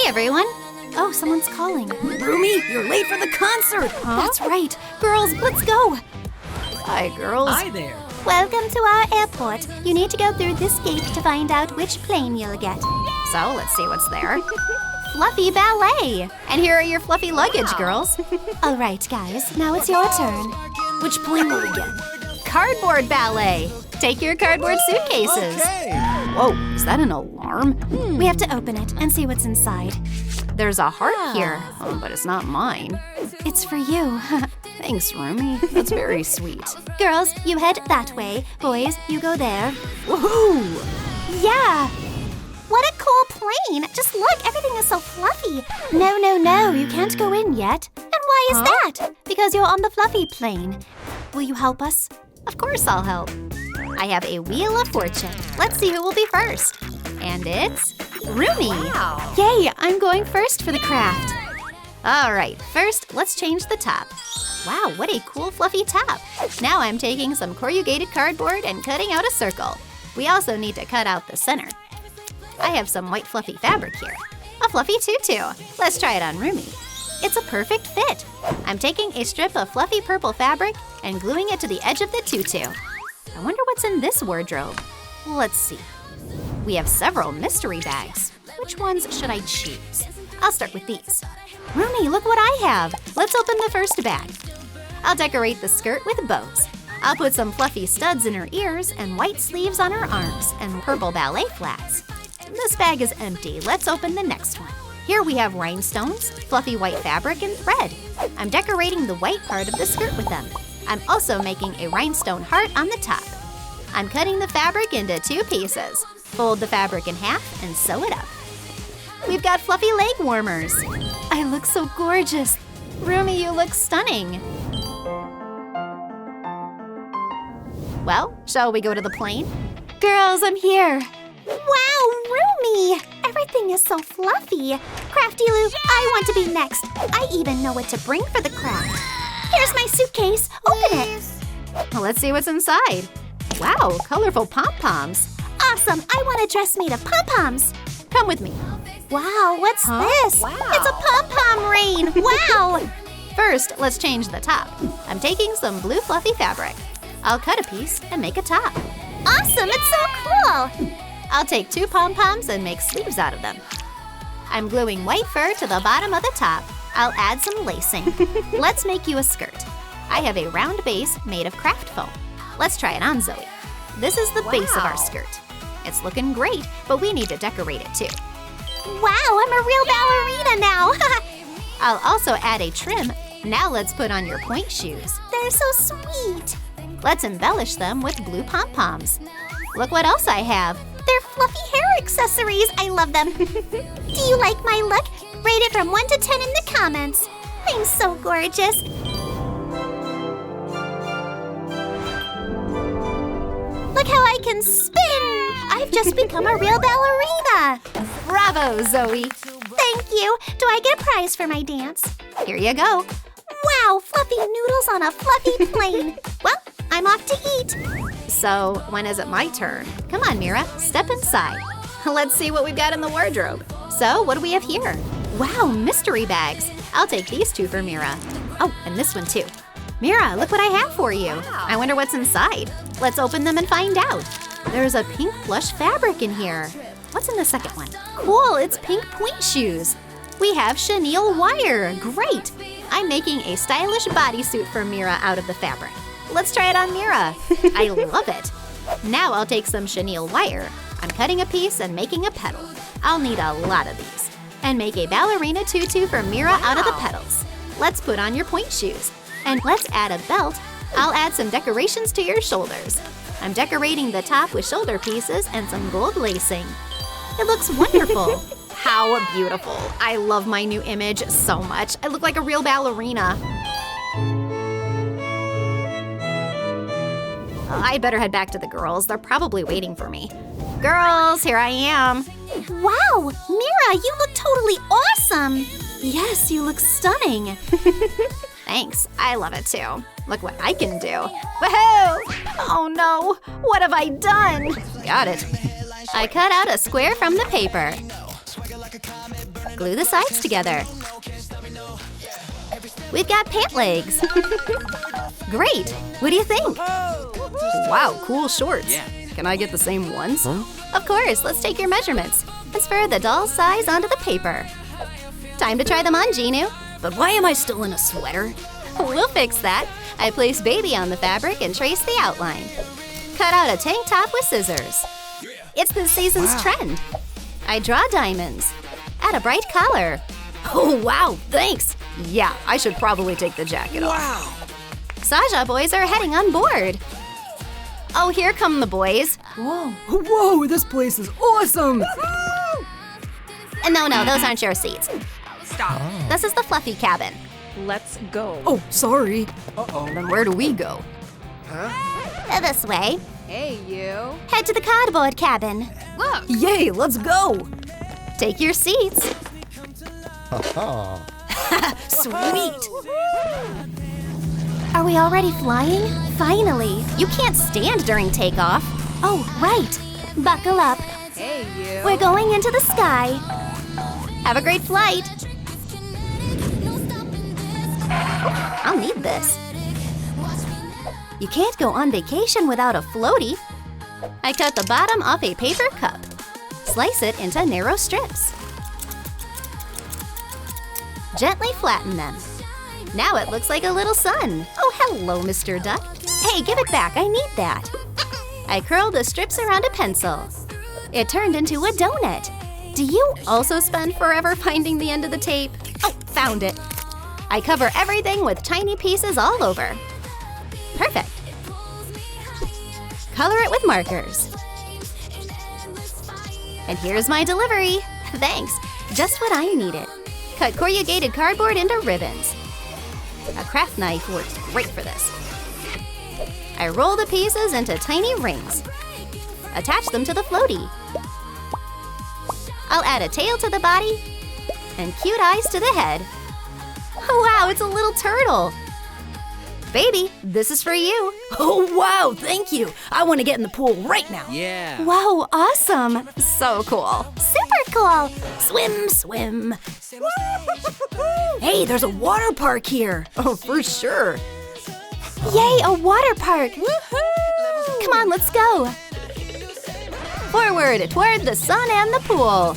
everyone. Oh, someone's calling. Rumi, you're late for the concert! Huh? That's right. Girls, let's go. Hi, girls. Hi there. Welcome to our airport. You need to go through this gate to find out which plane you'll get. So, let's see what's there. Fluffy Ballet. And here are your fluffy luggage, girls. All right, guys, now it's your turn. Which plane will we get? Cardboard Ballet. Take your cardboard suitcases. Okay. Whoa, is that an alarm? We have to open it and see what's inside. There's a heart here, but it's not mine. It's for you. Thanks, Rumi. That's very sweet. Girls, you head that way. Boys, you go there. Woohoo! Yeah! What a cool plane! Just look, everything is so fluffy. No, you can't go in yet. And why is that? Because you're on the fluffy plane. Will you help us? Of course I'll help. I have a wheel of fortune. Let's see who will be first. And it's Rumi. Wow. Yay, I'm going first for the craft. All right, first let's change the top. Wow, what a cool fluffy top. Now I'm taking some corrugated cardboard and cutting out a circle. We also need to cut out the center. I have some white fluffy fabric here. A fluffy tutu. Let's try it on Rumi. It's a perfect fit. I'm taking a strip of fluffy purple fabric and gluing it to the edge of the tutu. I wonder what's in this wardrobe. Let's see. We have several mystery bags. Which ones should I choose? I'll start with these. Rumi, look what I have. Let's open the first bag. I'll decorate the skirt with bows. I'll put some fluffy studs in her ears and white sleeves on her arms and purple ballet flats. This bag is empty. Let's open the next one. Here we have rhinestones, fluffy white fabric, and thread. I'm decorating the white part of the skirt with them. I'm also making a rhinestone heart on the top. I'm cutting the fabric into 2 pieces. Fold the fabric in half and sew it up. We've got fluffy leg warmers. I look so gorgeous. Rumi, you look stunning. Well, shall we go to the plane? Girls, I'm here. Wow, Rumi! Everything is so fluffy. Crafty Lou, I want to be next. I even know what to bring for the craft. Here's my suitcase. Open it. Well, let's see what's inside. Wow, colorful pom-poms. Awesome, I want a dress made of pom-poms. Come with me. Wow, what's this? Wow. It's a pom-pom rain. Wow! First, let's change the top. I'm taking some blue fluffy fabric. I'll cut a piece and make a top. Awesome, it's so cool. I'll take 2 pom-poms and make sleeves out of them. I'm gluing white fur to the bottom of the top. I'll add some lacing. Let's make you a skirt. I have a round base made of craft foam. Let's try it on, Zoe. This is the base of our skirt. It's looking great, but we need to decorate it too. Wow, I'm a real ballerina now. I'll also add a trim. Now let's put on your pointe shoes. They're so sweet. Let's embellish them with blue pom-poms. Look what else I have. They're fluffy hair accessories. I love them. Do you like my look? Rate it from 1 to 10 in the comments. I'm so gorgeous. Look how I can spin. I've just become a real ballerina. Bravo, Zoe. Thank you. Do I get a prize for my dance? Here you go. Wow, fluffy noodles on a fluffy plane. Well, I'm off to eat. So, when is it my turn? Come on, Mira, step inside. Let's see what we've got in the wardrobe. So, what do we have here? Wow, mystery bags. I'll take these 2 for Mira. Oh, and this one too. Mira, look what I have for you. I wonder what's inside. Let's open them and find out. There's a pink plush fabric in here. What's in the second one? Cool, it's pink pointe shoes. We have chenille wire. Great. I'm making a stylish bodysuit for Mira out of the fabric. Let's try it on Mira. I love it. Now I'll take some chenille wire. I'm cutting a piece and making a petal. I'll need a lot of these. And make a ballerina tutu for Mira out of the petals. Let's put on your pointe shoes. And let's add a belt. I'll add some decorations to your shoulders. I'm decorating the top with shoulder pieces and some gold lacing. It looks wonderful. How beautiful. I love my new image so much. I look like a real ballerina. I better head back to the girls. They're probably waiting for me. Girls, here I am. Wow, Mira, you look totally awesome. Yes, you look stunning. Thanks, I love it too. Look what I can do. Woohoo! Oh no, what have I done? Got it. I cut out a square from the paper. Glue the sides together. We've got pant legs. Great! What do you think? Wow, cool shorts. Can I get the same ones? Of course, let's take your measurements. Transfer the doll's size onto the paper. Time to try them on, Ginu. But why am I still in a sweater? We'll fix that. I place baby on the fabric and trace the outline. Cut out a tank top with scissors. It's this season's trend. I draw diamonds. Add a bright collar. Oh, wow, thanks. Yeah, I should probably take the jacket off. Wow! Saja boys are heading on board. Oh, here come the boys. Whoa, this place is awesome! No, those aren't your seats. Stop. This is the fluffy cabin. Let's go. Oh, sorry. Then where do we go? This way. Hey, you. Head to the cardboard cabin. Look. Yay, let's go! Take your seats. Sweet! Are we already flying? Finally. You can't stand during takeoff. Oh, right. Buckle up. Hey, you. We're going into the sky. Have a great flight. I'll need this. You can't go on vacation without a floaty. I cut the bottom off a paper cup. Slice it into narrow strips. Gently flatten them. Now it looks like a little sun. Oh, hello, Mr. Duck. Hey, give it back. I need that. I curled the strips around a pencil. It turned into a donut. Do you also spend forever finding the end of the tape? Oh, found it. I cover everything with tiny pieces all over. Perfect. Color it with markers. And here's my delivery. Thanks, just what I needed. Cut corrugated cardboard into ribbons. A craft knife works great for this. I roll the pieces into tiny rings. Attach them to the floaty. I'll add a tail to the body and cute eyes to the head. Wow, it's a little turtle. Baby, this is for you. Oh, wow, thank you. I want to get in the pool right now. Yeah. Wow, awesome. So cool. Super cool. Swim, swim. Hey, there's a water park here. Oh, for sure. Yay, a water park. Come on, let's go. Forward toward the sun and the pool.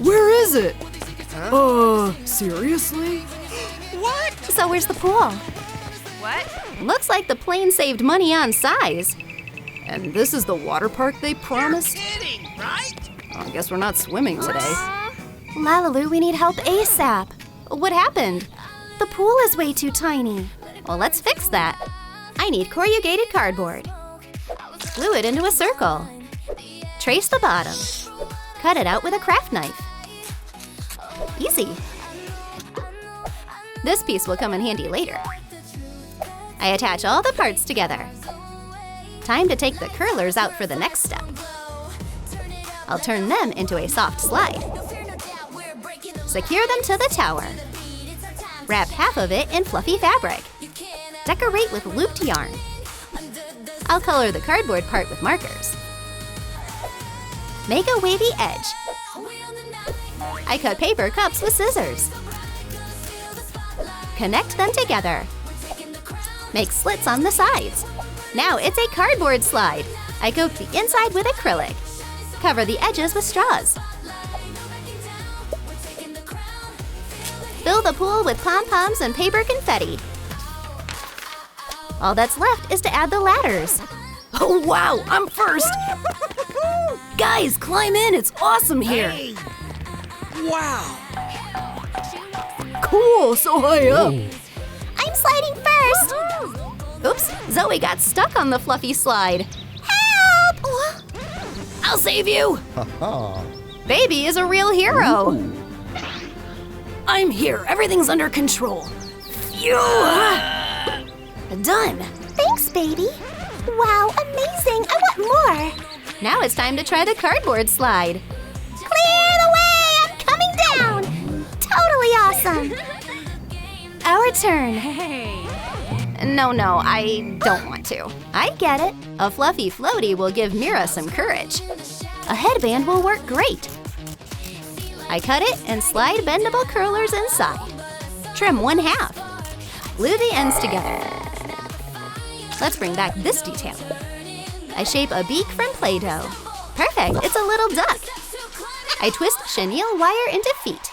Where is it? Seriously? What? So where's the pool? What? Looks like the plane saved money on size. And this is the water park they promised? Kidding, right? I guess we're not swimming today. Lalalooo, we need help ASAP. What happened? The pool is way too tiny. Well, let's fix that. I need corrugated cardboard. Glue it into a circle. Trace the bottom. Cut it out with a craft knife. Easy. This piece will come in handy later. I attach all the parts together. Time to take the curlers out for the next step. I'll turn them into a soft slide. Secure them to the tower. Wrap half of it in fluffy fabric. Decorate with looped yarn. I'll color the cardboard part with markers. Make a wavy edge. I cut paper cups with scissors. Connect them together. Make slits on the sides. Now it's a cardboard slide. I coat the inside with acrylic. Cover the edges with straws. Fill the pool with pom-poms and paper confetti. All that's left is to add the ladders. Oh, wow, I'm first. Guys, climb in. It's awesome here. Hey. Wow. Cool, so high up. I'm sliding first. Oops, Zoe got stuck on the fluffy slide. Help! I'll save you. Baby is a real hero. I'm here. Everything's under control. Phew. Done. Thanks, baby. Wow, amazing. I want more. Now it's time to try the cardboard slide. Clear the way! I'm coming down! Totally awesome! Our turn. Hey. No, I don't want to. I get it. A fluffy floaty will give Mira some courage. A headband will work great. I cut it and slide bendable curlers inside. Trim 1/2. Glue the ends together. Let's bring back this detail. I shape a beak from Play-Doh. Perfect, it's a little duck. I twist chenille wire into feet.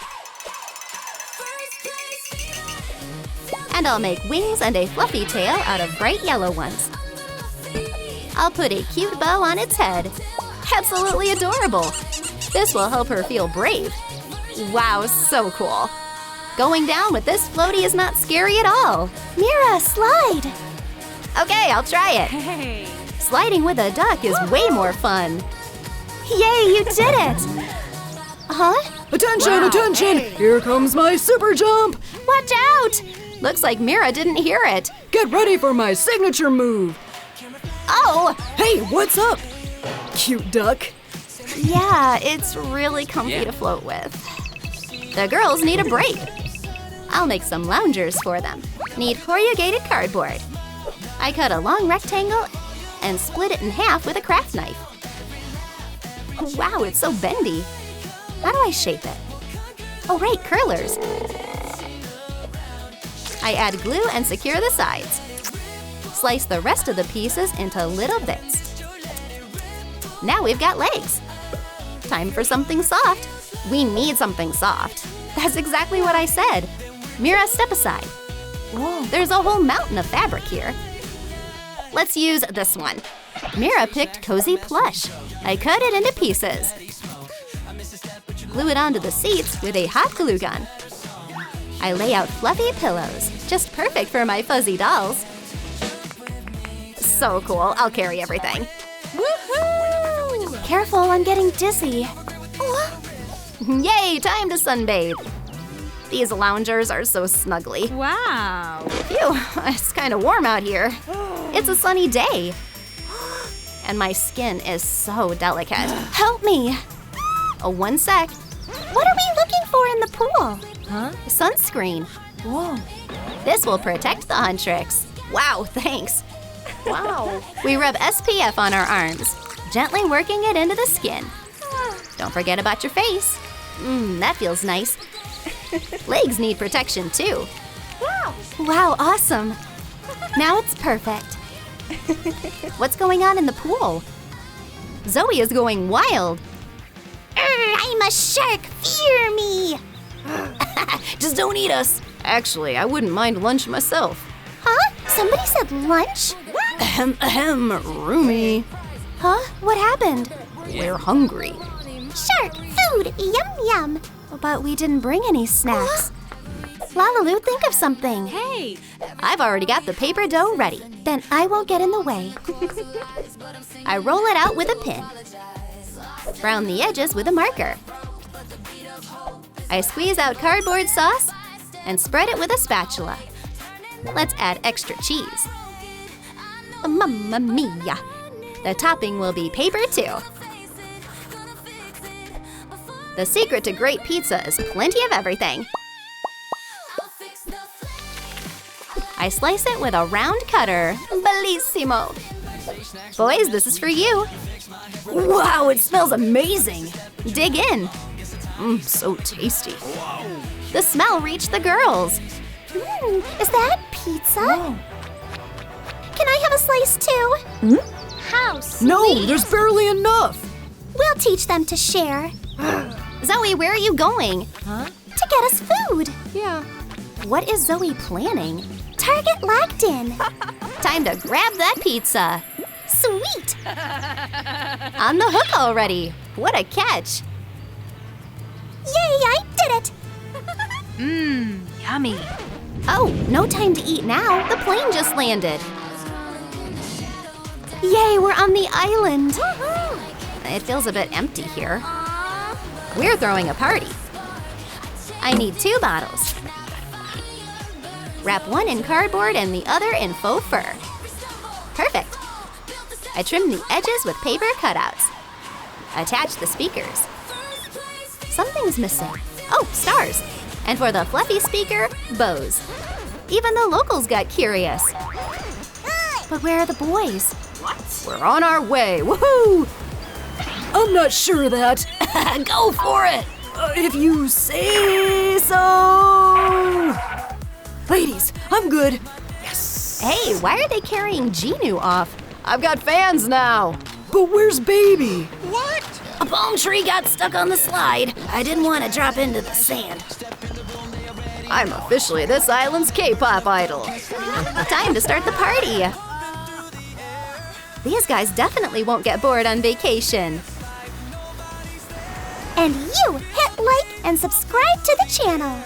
And I'll make wings and a fluffy tail out of bright yellow ones. I'll put a cute bow on its head. Absolutely adorable. This will help her feel brave. Wow, so cool. Going down with this floaty is not scary at all. Mira, slide. Okay, I'll try it. Hey. Sliding with a duck is way more fun. Yay, you did it. Huh? Attention, attention! Here comes my super jump! Watch out! Looks like Mira didn't hear it. Get ready for my signature move! Oh! Hey, what's up? Cute duck. Yeah, it's really comfy to float with. The girls need a break. I'll make some loungers for them. Need corrugated cardboard. I cut a long rectangle and split it in half with a craft knife. Wow, it's so bendy. How do I shape it? Oh, right, curlers. I add glue and secure the sides. Slice the rest of the pieces into little bits. Now we've got legs. Time for something soft. We need something soft. That's exactly what I said. Mira, step aside. Whoa. There's a whole mountain of fabric here. Let's use this one. Mira picked cozy plush. I cut it into pieces. Glue it onto the seats with a hot glue gun. I lay out fluffy pillows, just perfect for my fuzzy dolls. So cool, I'll carry everything. Woohoo! Careful, I'm getting dizzy. Yay, time to sunbathe. These loungers are so snuggly. Wow. Phew, it's kind of warm out here. It's a sunny day. And my skin is so delicate. Help me. Oh, one sec. What are we looking for in the pool? Huh? Sunscreen. Whoa. This will protect the huntrix. Wow, thanks. Wow. We rub SPF on our arms, gently working it into the skin. Don't forget about your face. That feels nice. Legs need protection too. Wow, awesome. Now it's perfect. What's going on in the pool? Zoe is going wild. I'm a shark. Fear me. Just don't eat us. Actually, I wouldn't mind lunch myself. Huh? Somebody said lunch? Ahem, ahem, Rumi. Huh? What happened? We're hungry. Shark, food, yum yum. But we didn't bring any snacks. Lalaloot, think of something. Hey. I've already got the paper dough ready. Then I won't get in the way. I roll it out with a pin. Brown the edges with a marker. I squeeze out cardboard sauce and spread it with a spatula. Let's add extra cheese. Mamma mia! The topping will be paper too. The secret to great pizza is plenty of everything. I slice it with a round cutter. Bellissimo! Boys, this is for you. Wow, it smells amazing. Dig in. So tasty. The smell reached the girls. Is that pizza? Can I have a slice too? How sweet. No, there's barely enough. We'll teach them to share. Zoe, where are you going? To get us food. Yeah. What is Zoe planning? Target locked in. Time to grab that pizza. Sweet. On the hook already. What a catch. Yay, I did it. Yummy. Oh, no time to eat now. The plane just landed. Yay, we're on the island. It feels a bit empty here. We're throwing a party. I need 2 bottles. Wrap one in cardboard and the other in faux fur. Perfect. I trim the edges with paper cutouts. Attach the speakers. Something's missing. Oh, stars. And for the fluffy speaker, bows. Even the locals got curious. But where are the boys? We're on our way. Woohoo! I'm not sure of that. Go for it! If you say so. Ladies, I'm good. Yes. Hey, why are they carrying Genu off? I've got fans now. But where's baby? What? A palm tree got stuck on the slide. I didn't want to drop into the sand. I'm officially this island's K-pop idol. Time to start the party. These guys definitely won't get bored on vacation. And you hit like and subscribe to the channel.